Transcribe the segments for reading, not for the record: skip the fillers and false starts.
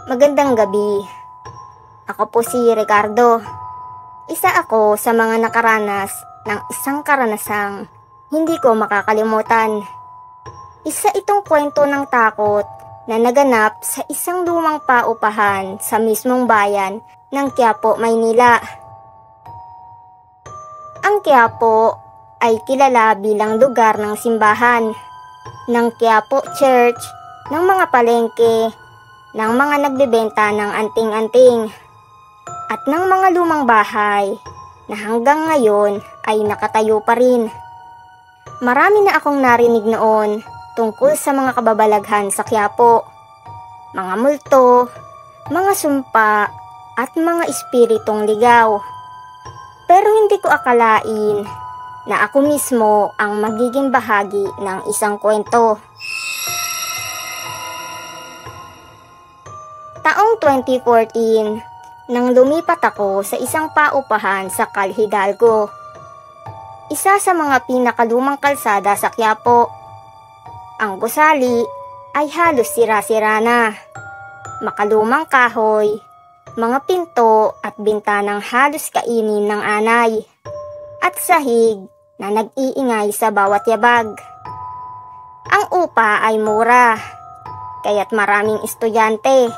Magandang gabi. Ako po si Ricardo. Isa ako sa mga nakaranas ng isang karanasang hindi ko makakalimutan. Isa itong kwento ng takot na naganap sa isang lumang paupahan sa mismong bayan ng Quiapo, Maynila. Ang Quiapo ay kilala bilang lugar ng simbahan, ng Quiapo Church, ng mga palengke, ng mga nagbebenta ng anting-anting, at ng mga lumang bahay na hanggang ngayon ay nakatayo pa rin. Marami na akong narinig noon tungkol sa mga kababalaghan sa Quiapo, mga multo, mga sumpa, at mga espiritong ligaw. Pero hindi ko akalain na ako mismo ang magiging bahagi ng isang kwento. Taong 2014, nang lumipat ako sa isang paupahan sa Cal Hidalgo, isa sa mga pinakalumang kalsada sa Quiapo. Ang gusali ay halos sira-sira na. Makalumang kahoy, mga pinto at bintanang halos kainin ng anay, at sahig na nag-iingay sa bawat yabag. Ang upa ay mura, kaya't maraming estudyante,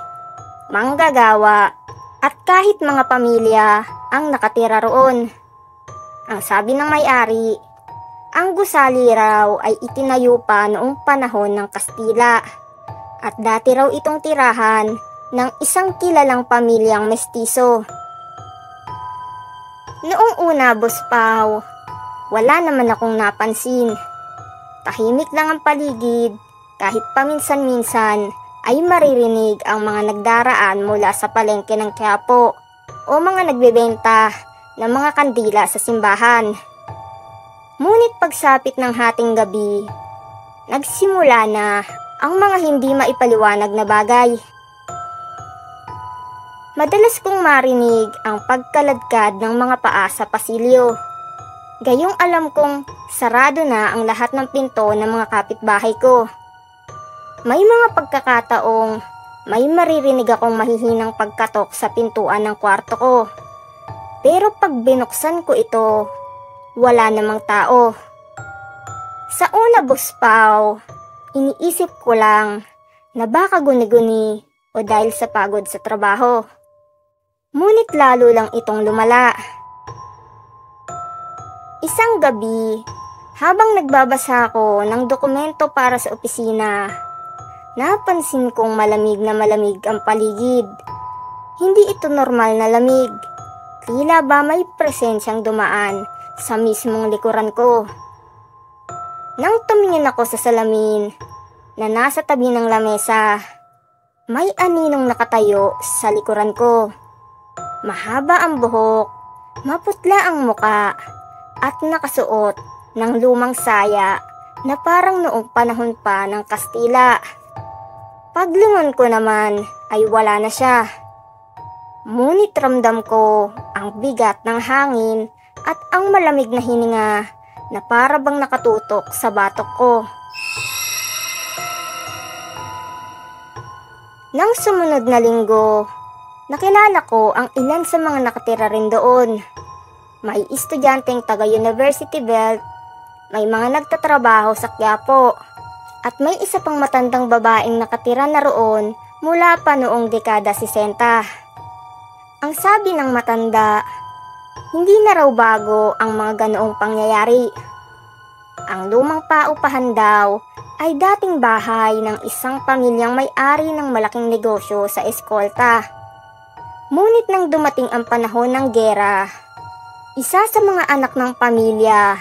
manggagawa, at kahit mga pamilya ang nakatira roon. Ang sabi ng may-ari, ang gusali raw ay itinayo pa noong panahon ng Kastila, at dati raw itong tirahan ng isang kilalang pamilyang mestizo. Noong una, Boss Pao, wala naman akong napansin. Tahimik lang ang paligid, kahit paminsan-minsan ay maririnig ang mga nagdaraan mula sa palengke ng Quiapo o mga nagbebenta ng mga kandila sa simbahan. Ngunit pagsapit ng hating gabi, nagsimula na ang mga hindi maipaliwanag na bagay. Madalas kong marinig ang pagkaladkad ng mga paa sa pasilyo. Gayong alam kong sarado na ang lahat ng pinto ng mga kapitbahay ko. May mga pagkakataong may maririnig akong mahihinang pagkatok sa pintuan ng kwarto ko. Pero pag binuksan ko ito, wala namang tao. Sa una, Boss Pao, iniisip ko lang na baka guni-guni o dahil sa pagod sa trabaho. Ngunit lalo lang itong lumala. Isang gabi, habang nagbabasa ako ng dokumento para sa opisina, napansin kong malamig na malamig ang paligid. Hindi ito normal na lamig. Tila ba may presensyang dumaan sa mismong likuran ko. Nang tumingin ako sa salamin na nasa tabi ng lamesa, may aninong nakatayo sa likuran ko. Mahaba ang buhok, maputla ang muka, at nakasuot ng lumang saya na parang noong panahon pa ng Kastila. Paglingon ko naman ay wala na siya. Ngunit ramdam ko ang bigat ng hangin at ang malamig na hininga na para bang nakatutok sa batok ko. Nang sumunod na linggo, nakilala ko ang ilan sa mga nakatira rin doon. May estudyanteng taga-University Belt, may mga nagtatrabaho sa Quiapo, at may isa pang matandang babaeng nakatira na roon mula pa noong dekada 60. Ang sabi ng matanda, hindi na raw bago ang mga ganoong pangyayari. Ang lumang paupahan daw ay dating bahay ng isang pamilyang may-ari ng malaking negosyo sa eskolta. Ngunit nang dumating ang panahon ng gera, isa sa mga anak ng pamilya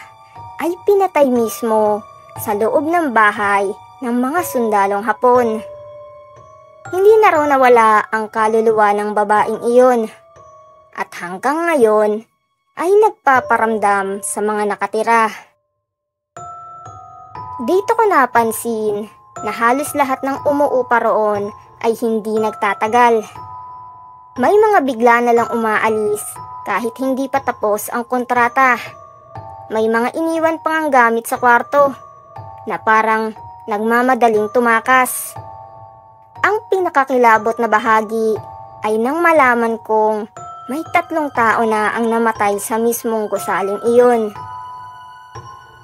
ay pinatay mismo sa loob ng bahay ng mga sundalong Hapon. Hindi na raw nawala ang kaluluwa ng babaeng iyon, at hanggang ngayon ay nagpaparamdam sa mga nakatira. Dito ko napansin na halos lahat ng umuupa roon ay hindi nagtatagal. May mga bigla na lang umaalis kahit hindi pa tapos ang kontrata. May mga iniwan pang ang gamit sa kwarto na parang nagmamadaling tumakas. Ang pinakakilabot na bahagi ay nang malaman kong may 3 tao na ang namatay sa mismong gusaling iyon.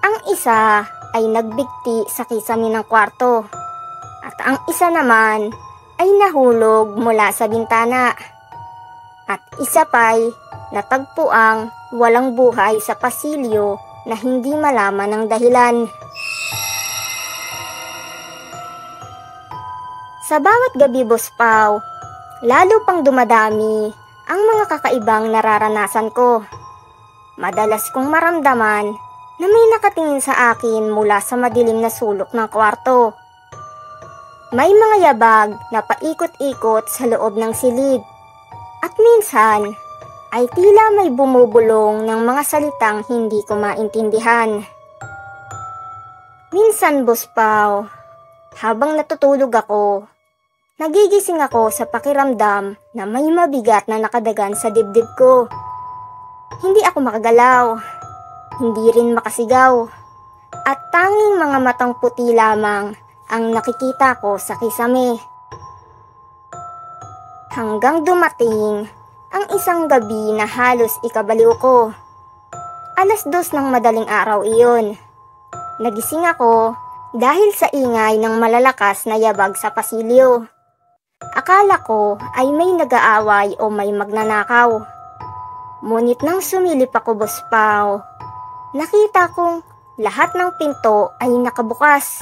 Ang isa ay nagbigti sa kisame ng kwarto at ang isa naman ay nahulog mula sa bintana at isa pa'y natagpuang walang buhay sa pasilyo na hindi malaman ang dahilan. Sa bawat gabi, Boss Pao, lalo pang dumadami ang mga kakaibang nararanasan ko. Madalas kong maramdaman na may nakatingin sa akin mula sa madilim na sulok ng kwarto. May mga yabag na paikot-ikot sa loob ng silid. At minsan ay tila may bumubulong ng mga salitang hindi ko maintindihan. Minsan, Boss Pao, habang natutulog ako, nagigising ako sa pakiramdam na may mabigat na nakadagan sa dibdib ko. Hindi ako makagalaw, hindi rin makasigaw, at tanging mga matang puti lamang ang nakikita ko sa kisame. Hanggang dumating ang isang gabi na halos ikabaliw ko. 2:00 ng madaling araw iyon. Nagising ako dahil sa ingay ng malalakas na yabag sa pasilyo. Akala ko ay may nag-aaway o may magnanakaw. Ngunit nang sumilip ako, Boss Pao, nakita kong lahat ng pinto ay nakabukas.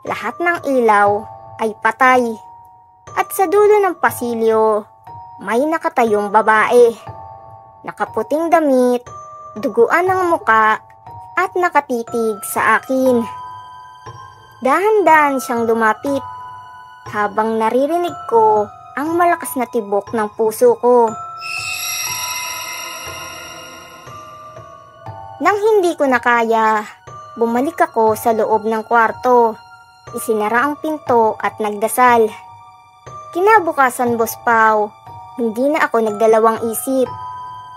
Lahat ng ilaw ay patay. At sa dulo ng pasilyo, may nakatayong babae. Nakaputing damit, duguan ng muka, at nakatitig sa akin. Dahan-dahan siyang lumapit, habang naririnig ko ang malakas na tibok ng puso ko. Nang hindi ko na kaya, bumalik ako sa loob ng kwarto. Isinara ang pinto at nagdasal. Kinabukasan, Boss Pao, hindi na ako nagdalawang isip.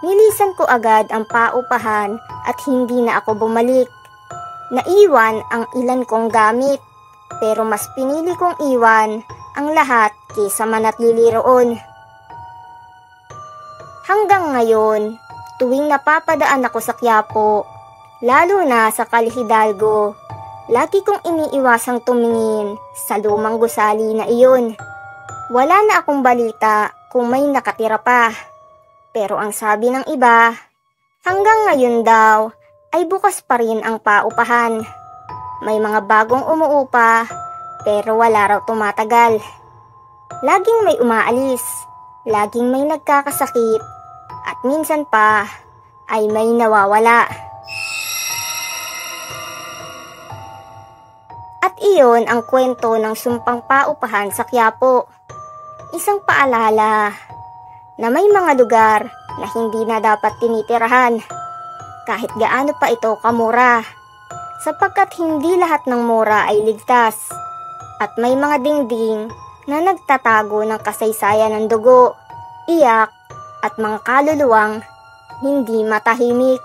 Nilisan ko agad ang paupahan at hindi na ako bumalik. Naiwan ang ilan kong gamit, pero mas pinili kong iwan ang lahat kaysa manatlili roon. Hanggang ngayon, tuwing napapadaan ako sa Quiapo, lalo na sa Calle Hidalgo, lagi kong iniiwasang tumingin sa lumang gusali na iyon. Wala na akong balita kung may nakatira pa. Pero ang sabi ng iba, hanggang ngayon daw ay bukas pa rin ang paupahan. May mga bagong umuupa pero wala raw tumatagal. Laging may umaalis, laging may nagkakasakit, at minsan pa ay may nawawala. At iyon ang kwento ng sumpang paupahan sa Quiapo. Isang paalala na may mga lugar na hindi na dapat tinitirahan kahit gaano pa ito kamura, sapagkat hindi lahat ng mura ay ligtas at may mga dingding na nagtatago ng kasaysayan ng dugo, iyak at mga kaluluwang hindi matahimik.